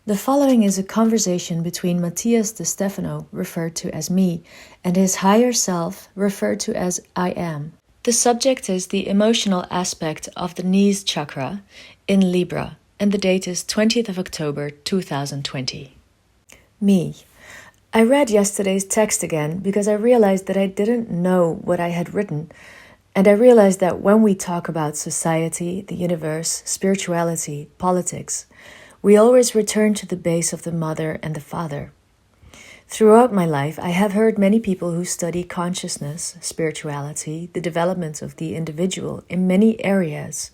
The following is a conversation between Matías De Stefano, referred to as me, and his higher self, referred to as I am. The subject is the emotional aspect of the knees chakra in Libra, and the date is 20th of October 2020. Me. I read yesterday's text again because I realized that I didn't know what I had written, and I realized that when we talk about society, the universe, spirituality, politics, we always return to the base of the mother and the father. Throughout my life, I have heard many people who study consciousness, spirituality, the development of the individual in many areas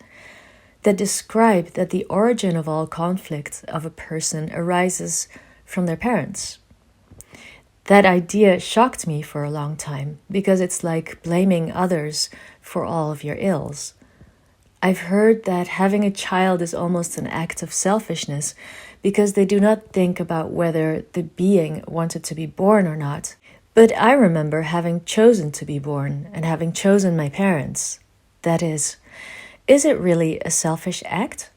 that describe that the origin of all conflict of a person arises from their parents. That idea shocked me for a long time because it's like blaming others for all of your ills. I've heard that having a child is almost an act of selfishness because they do not think about whether the being wanted to be born or not. But I remember having chosen to be born and having chosen my parents. That is it really a selfish act?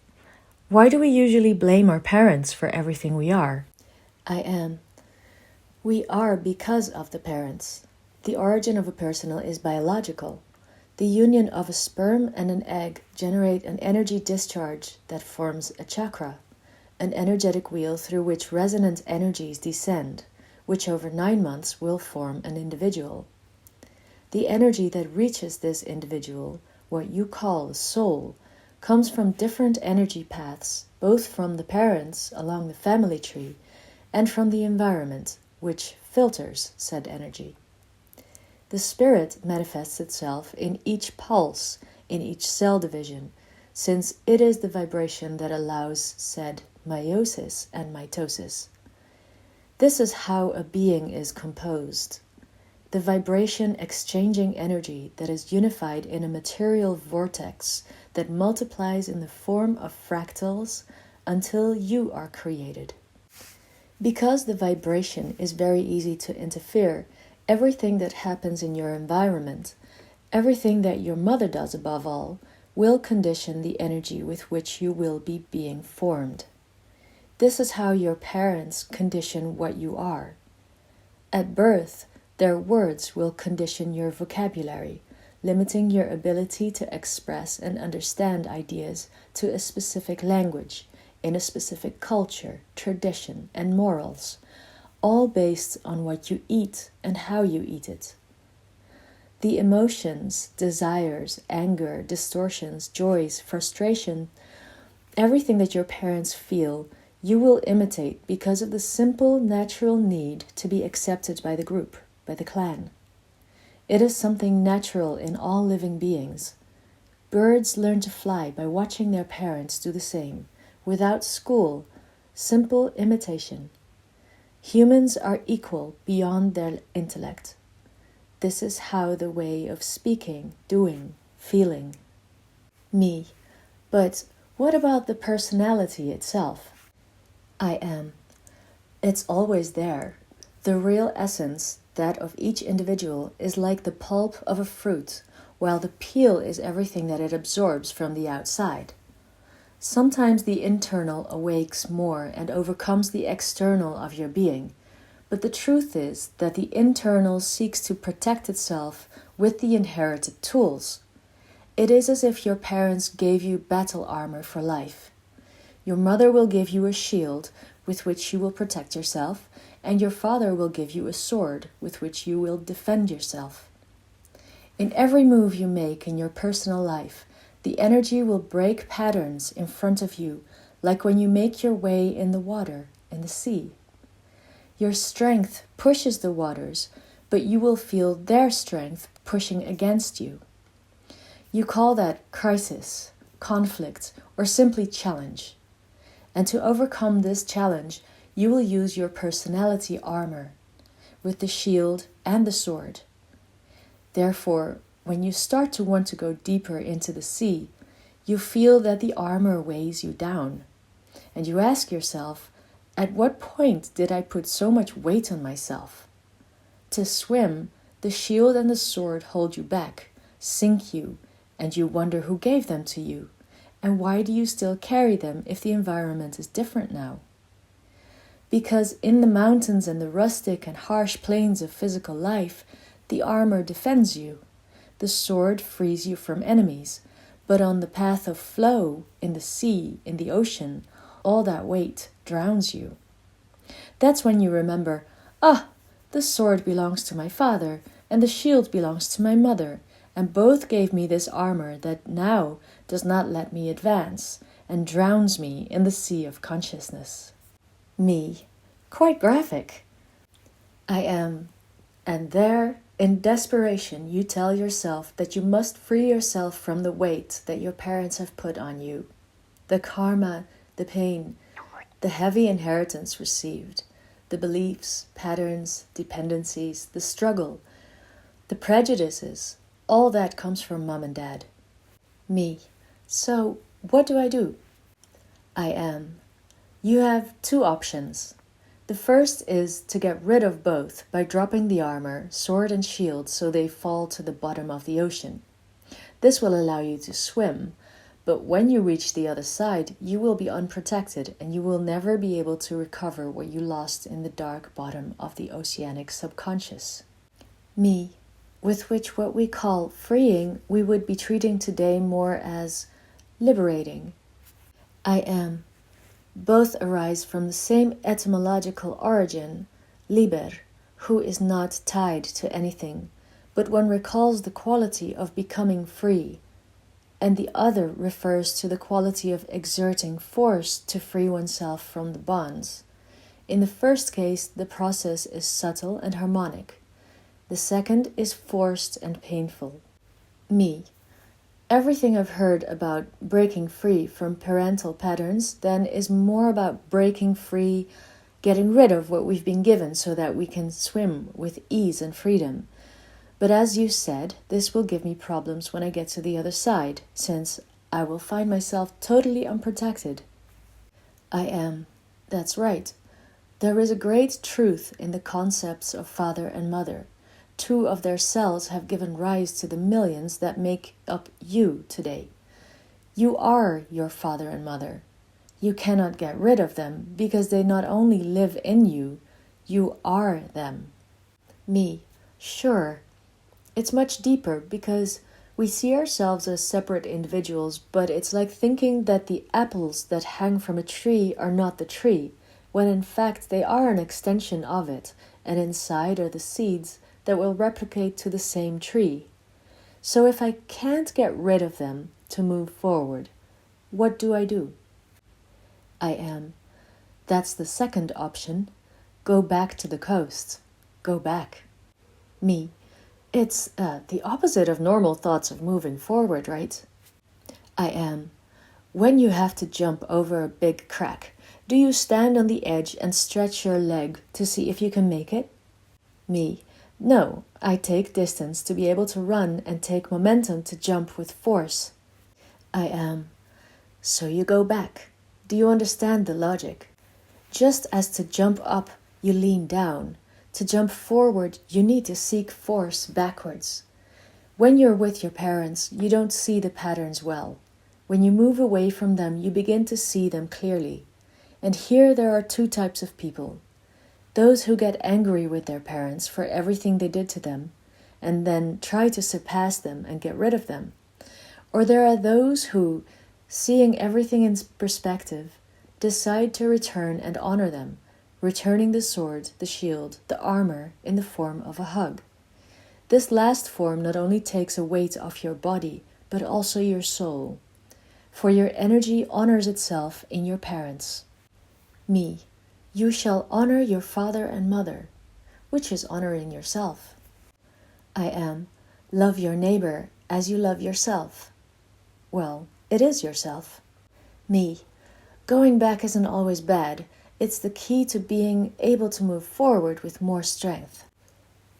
Why do we usually blame our parents for everything we are? I am. We are because of the parents. The origin of a person is biological. The union of a sperm and an egg generate an energy discharge that forms a chakra, an energetic wheel through which resonant energies descend, which over 9 months will form an individual. The energy that reaches this individual, what you call the soul, comes from different energy paths, both from the parents along the family tree and from the environment, which filters said energy. The spirit manifests itself in each pulse, in each cell division, since it is the vibration that allows said meiosis and mitosis. This is how a being is composed. The vibration exchanging energy that is unified in a material vortex that multiplies in the form of fractals until you are created. Because the vibration is very easy to interfere, everything that happens in your environment, everything that your mother does above all, will condition the energy with which you will be being formed. This is how your parents condition what you are. At birth, their words will condition your vocabulary, limiting your ability to express and understand ideas to a specific language, in a specific culture, tradition, and morals, all based on what you eat and how you eat it. The emotions, desires, anger, distortions, joys, frustration, everything that your parents feel, you will imitate because of the simple natural need to be accepted by the group, by the clan. It is something natural in all living beings. Birds learn to fly by watching their parents do the same, without school, simple imitation. Humans are equal beyond their intellect. This is how the way of speaking, doing, feeling. Me. But what about the personality itself? I am. It's always there. The real essence, that of each individual, is like the pulp of a fruit, while the peel is everything that it absorbs from the outside. Sometimes the internal awakes more and overcomes the external of your being, but the truth is that the internal seeks to protect itself with the inherited tools. It is as if your parents gave you battle armor for life. Your mother will give you a shield with which you will protect yourself, and your father will give you a sword with which you will defend yourself. In every move you make in your personal life, the energy will break patterns in front of you, like when you make your way in the water, in the sea. Your strength pushes the waters, but you will feel their strength pushing against you. You call that crisis, conflict, or simply challenge. And to overcome this challenge, you will use your personality armor, with the shield and the sword. Therefore, when you start to want to go deeper into the sea, you feel that the armor weighs you down. And you ask yourself, at what point did I put so much weight on myself? To swim, the shield and the sword hold you back, sink you, and you wonder who gave them to you, and why do you still carry them if the environment is different now? Because in the mountains and the rustic and harsh plains of physical life, the armor defends you. The sword frees you from enemies, but on the path of flow, in the sea, in the ocean, all that weight drowns you. That's when you remember, the sword belongs to my father, and the shield belongs to my mother, and both gave me this armor that now does not let me advance, and drowns me in the sea of consciousness. Me, quite graphic. I am, and there, in desperation, you tell yourself that you must free yourself from the weight that your parents have put on you, the karma, the pain, the heavy inheritance received, the beliefs, patterns, dependencies, the struggle, the prejudices, all that comes from mom and dad. Me. So, what do I do? I am. You have two options. The first is to get rid of both by dropping the armor, sword and shield, so they fall to the bottom of the ocean. This will allow you to swim, but when you reach the other side, you will be unprotected and you will never be able to recover what you lost in the dark bottom of the oceanic subconscious. Me, with which what we call freeing, we would be treating today more as liberating. I am. Both arise from the same etymological origin, liber, who is not tied to anything, but one recalls the quality of becoming free, and the other refers to the quality of exerting force to free oneself from the bonds. In the first case, the process is subtle and harmonic. The second is forced and painful. Me. Everything I've heard about breaking free from parental patterns then is more about breaking free, getting rid of what we've been given so that we can swim with ease and freedom. But as you said, this will give me problems when I get to the other side, since I will find myself totally unprotected. I am. That's right. There is a great truth in the concepts of father and mother. Two of their cells have given rise to the millions that make up you today. You are your father and mother. You cannot get rid of them because they not only live in you, you are them. Me, sure. It's much deeper because we see ourselves as separate individuals, but it's like thinking that the apples that hang from a tree are not the tree, when in fact they are an extension of it, and inside are the seeds that will replicate to the same tree. So if I can't get rid of them to move forward, what do I do? I am. That's the second option. Go back to the coast. Go back. Me. It's the opposite of normal thoughts of moving forward, right? I am. When you have to jump over a big crack, do you stand on the edge and stretch your leg to see if you can make it? Me. No, I take distance to be able to run and take momentum to jump with force. I am. So you go back. Do you understand the logic? Just as to jump up, you lean down. To jump forward, you need to seek force backwards. When you're with your parents, you don't see the patterns well. When you move away from them, you begin to see them clearly. And here there are two types of people. Those who get angry with their parents for everything they did to them, and then try to surpass them and get rid of them. Or there are those who, seeing everything in perspective, decide to return and honor them, returning the sword, the shield, the armor in the form of a hug. This last form not only takes a weight off your body, but also your soul. For your energy honors itself in your parents. Me. You shall honor your father and mother, which is honoring yourself. I am. Love your neighbor as you love yourself. Well, it is yourself. Me. Going back isn't always bad. It's the key to being able to move forward with more strength.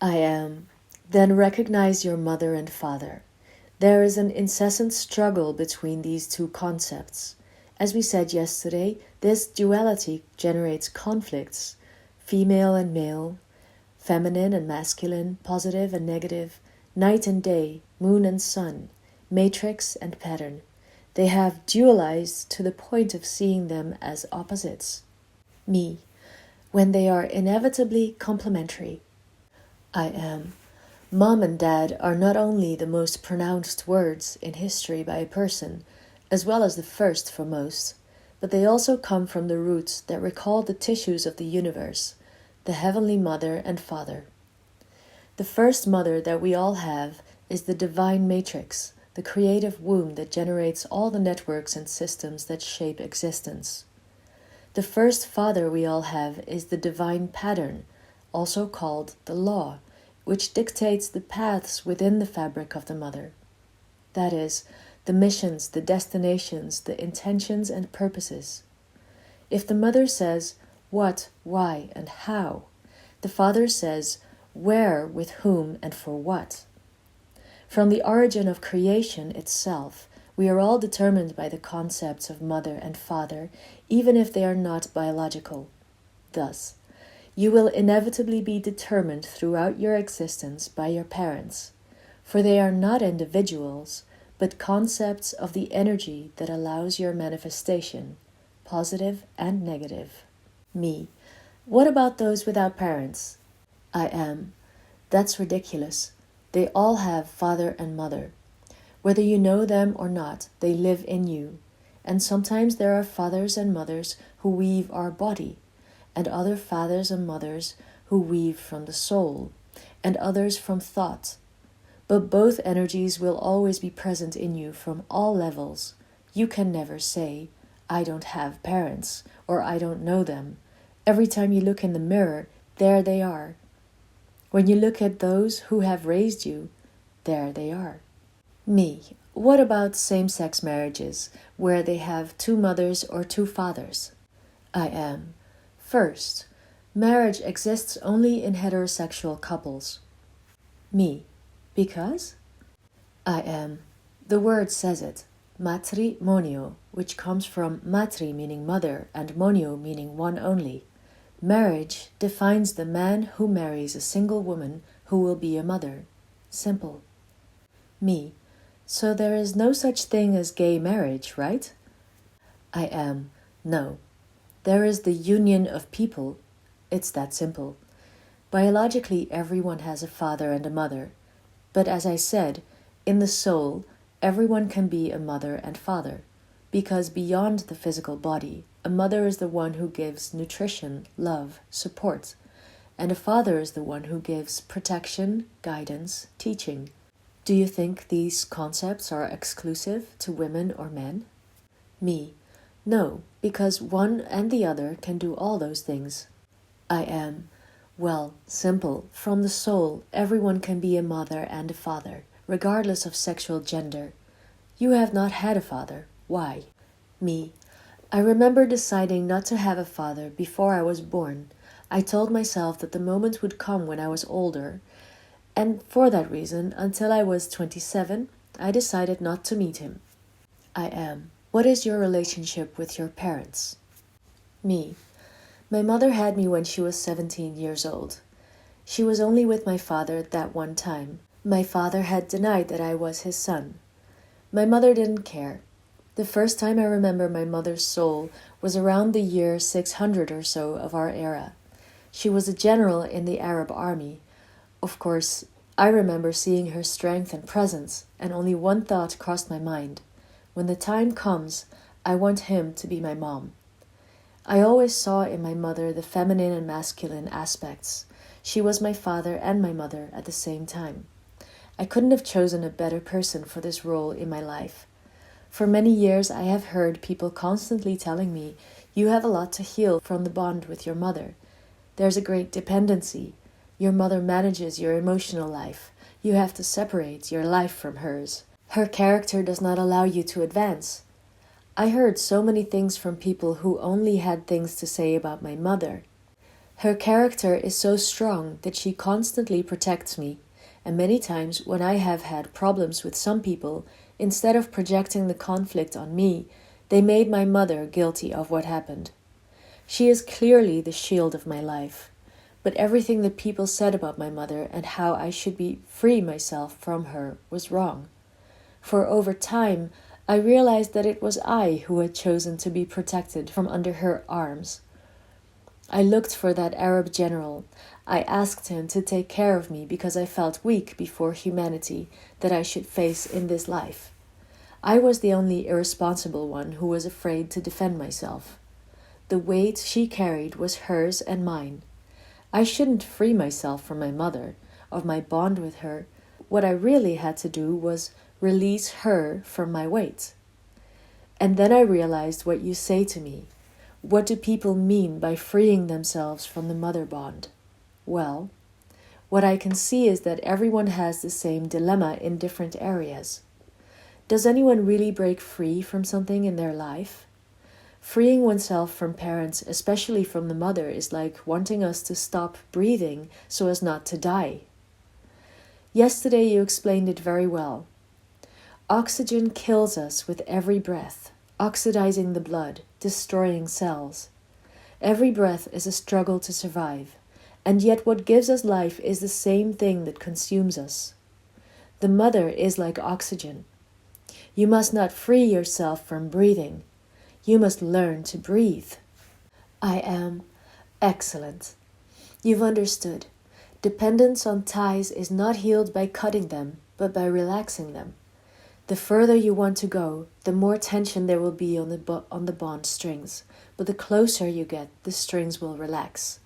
I am. Then recognize your mother and father. There is an incessant struggle between these two concepts. As we said yesterday, this duality generates conflicts, female and male, feminine and masculine, positive and negative, night and day, moon and sun, matrix and pattern. They have dualized to the point of seeing them as opposites. Me. when they are inevitably complementary. I am. Mom and dad are not only the most pronounced words in history by a person, as well as the first for most, but they also come from the roots that recall the tissues of the universe, the Heavenly Mother and Father. The first mother that we all have is the divine matrix, the creative womb that generates all the networks and systems that shape existence. The first father we all have is the divine pattern, also called the law, which dictates the paths within the fabric of the mother. That is, the missions, the destinations, the intentions and purposes. If the mother says what, why, and how, the father says where, with whom, and for what. From the origin of creation itself, we are all determined by the concepts of mother and father, even if they are not biological. Thus, you will inevitably be determined throughout your existence by your parents, for they are not individuals, but concepts of the energy that allows your manifestation, positive and negative. Me. What about those without parents? I am. That's ridiculous. They all have father and mother. Whether you know them or not, they live in you. And sometimes there are fathers and mothers who weave our body, and other fathers and mothers who weave from the soul, and others from thought. But both energies will always be present in you from all levels. You can never say, I don't have parents, or I don't know them. Every time you look in the mirror, there they are. When you look at those who have raised you, there they are. Me. What about same-sex marriages, where they have two mothers or two fathers? I am. First, marriage exists only in heterosexual couples. Me. Because? I am. The word says it. Matrimonio, which comes from matri meaning mother and monio meaning one only. Marriage defines the man who marries a single woman who will be a mother. Simple. Me. So there is no such thing as gay marriage, right? I am. No. There is the union of people. It's that simple. Biologically, everyone has a father and a mother. But as I said, in the soul, everyone can be a mother and father, because beyond the physical body, a mother is the one who gives nutrition, love, support, and a father is the one who gives protection, guidance, teaching. Do you think these concepts are exclusive to women or men? Me. No, because one and the other can do all those things. I am. Well, simple. From the soul, everyone can be a mother and a father, regardless of sexual gender. You have not had a father. Why? Me. I remember deciding not to have a father before I was born. I told myself that the moment would come when I was older, and for that reason, until I was 27, I decided not to meet him. I am. What is your relationship with your parents? Me. My mother had me when she was 17 years old. She was only with my father that one time. My father had denied that I was his son. My mother didn't care. The first time I remember my mother's soul was around the year 600 or so of our era. She was a general in the Arab army. Of course, I remember seeing her strength and presence, and only one thought crossed my mind. When the time comes, I want him to be my mom. I always saw in my mother the feminine and masculine aspects. She was my father and my mother at the same time. I couldn't have chosen a better person for this role in my life. For many years I have heard people constantly telling me, you have a lot to heal from the bond with your mother. There's a great dependency. Your mother manages your emotional life. You have to separate your life from hers. Her character does not allow you to advance. I heard so many things from people who only had things to say about my mother. Her character is so strong that she constantly protects me, and many times when I have had problems with some people, instead of projecting the conflict on me, they made my mother guilty of what happened. She is clearly the shield of my life, but everything that people said about my mother and how I should be free myself from her was wrong. For over time, I realized that it was I who had chosen to be protected from under her arms. I looked for that Arab general. I asked him to take care of me because I felt weak before humanity that I should face in this life. I was the only irresponsible one who was afraid to defend myself. The weight she carried was hers and mine. I shouldn't free myself from my mother, of my bond with her. What I really had to do was release her from my weight. And then I realized what you say to me. What do people mean by freeing themselves from the mother bond? Well, what I can see is that everyone has the same dilemma in different areas. Does anyone really break free from something in their life? Freeing oneself from parents, especially from the mother, is like wanting us to stop breathing so as not to die. Yesterday you explained it very well. Oxygen kills us with every breath, oxidizing the blood, destroying cells. Every breath is a struggle to survive, and yet what gives us life is the same thing that consumes us. The mother is like oxygen. You must not free yourself from breathing. You must learn to breathe. I am excellent. You've understood. Dependence on ties is not healed by cutting them, but by relaxing them. The further you want to go, the more tension there will be on the bond strings, but the closer you get, the strings will relax.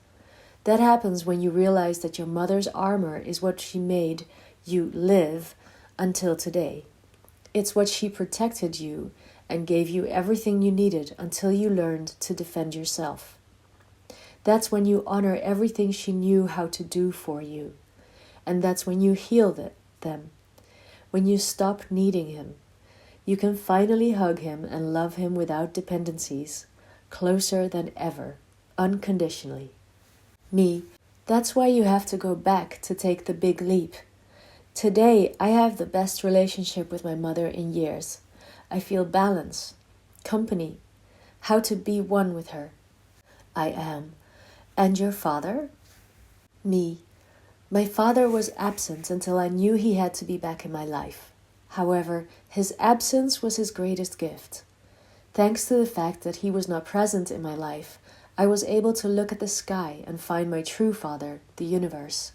That happens when you realize that your mother's armor is what she made you live until today. It's what she protected you and gave you everything you needed until you learned to defend yourself. That's when you honor everything she knew how to do for you. And that's when you heal them. When you stop needing him. You can finally hug him and love him without dependencies, closer than ever, unconditionally. Me, that's why you have to go back to take the big leap. Today, I have the best relationship with my mother in years. I feel balance, company, how to be one with her. I am. And your father? Me. My father was absent until I knew he had to be back in my life. However, his absence was his greatest gift. Thanks to the fact that he was not present in my life, I was able to look at the sky and find my true father, the universe.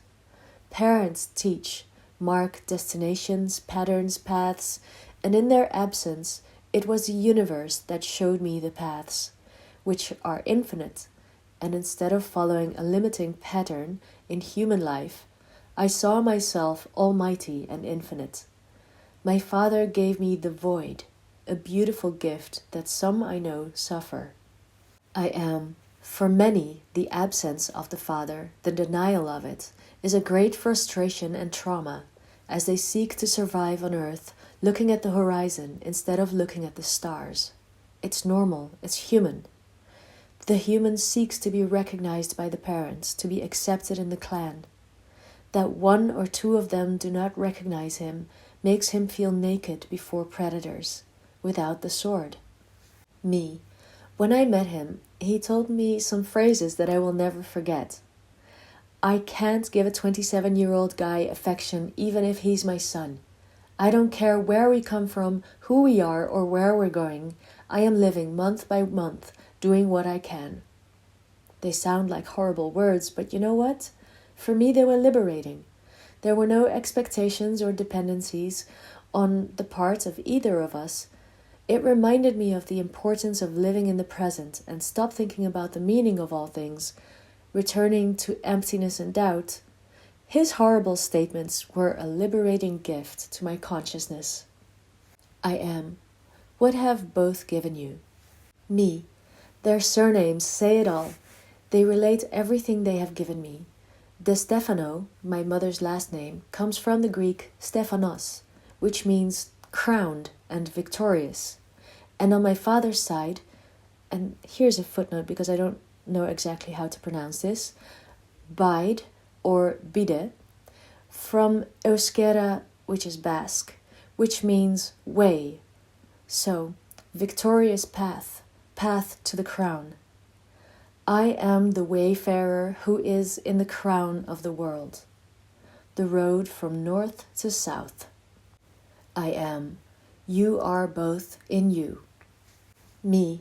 Parents teach, mark destinations, patterns, paths, and in their absence, it was the universe that showed me the paths, which are infinite, and instead of following a limiting pattern in human life, I saw myself almighty and infinite. My father gave me the void, a beautiful gift that some I know suffer. I am, for many, the absence of the father, the denial of it, is a great frustration and trauma, as they seek to survive on earth, looking at the horizon instead of looking at the stars. It's normal, it's human. The human seeks to be recognized by the parents, to be accepted in the clan. That one or two of them do not recognize him makes him feel naked before predators, without the sword. Me. When I met him, he told me some phrases that I will never forget. I can't give a 27-year-old guy affection even if he's my son. I don't care where we come from, who we are, or where we're going. I am living month by month, doing what I can. They sound like horrible words, but you know what? For me, they were liberating. There were no expectations or dependencies on the part of either of us. It reminded me of the importance of living in the present and stop thinking about the meaning of all things, returning to emptiness and doubt. His horrible statements were a liberating gift to my consciousness. I am. What have both given you? Me. Their surnames say it all. They relate everything they have given me. De Stefano, my mother's last name, comes from the Greek Stephanos, which means crowned and victorious. And on my father's side, and here's a footnote because I don't know exactly how to pronounce this, bide or bide, from Euskera, which is Basque, which means way. So, victorious path, path to the crown. I am the wayfarer who is in the crown of the world, the road from north to south. I am. You are both in you. Me.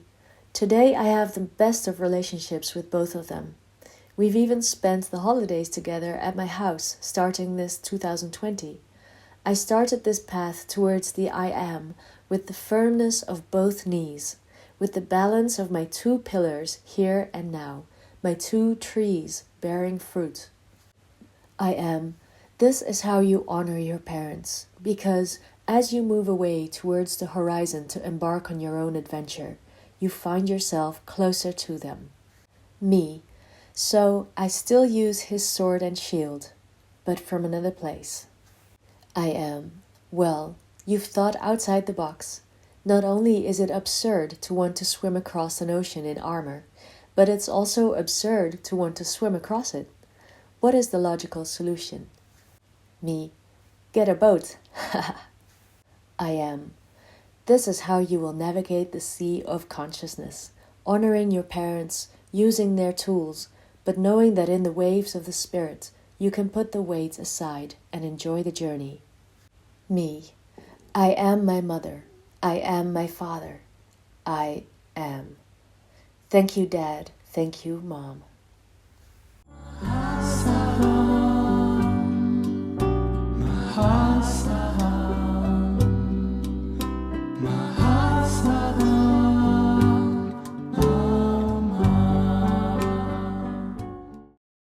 Today I have the best of relationships with both of them. We've even spent the holidays together at my house starting this 2020. I started this path towards the I am with the firmness of both knees, with the balance of my two pillars here and now, my two trees bearing fruit. I am. This is how you honor your parents, because as you move away towards the horizon to embark on your own adventure, you find yourself closer to them. Me. So I still use his sword and shield, but from another place. I am. Well, you've thought outside the box. Not only is it absurd to want to swim across an ocean in armor, but it's also absurd to want to swim across it. What is the logical solution? Me. Get a boat. I am. This is how you will navigate the sea of consciousness, honoring your parents, using their tools, but knowing that in the waves of the spirit, you can put the weight aside and enjoy the journey. Me. I am my mother. I am my father. I am. Thank you, Dad. Thank you, Mom.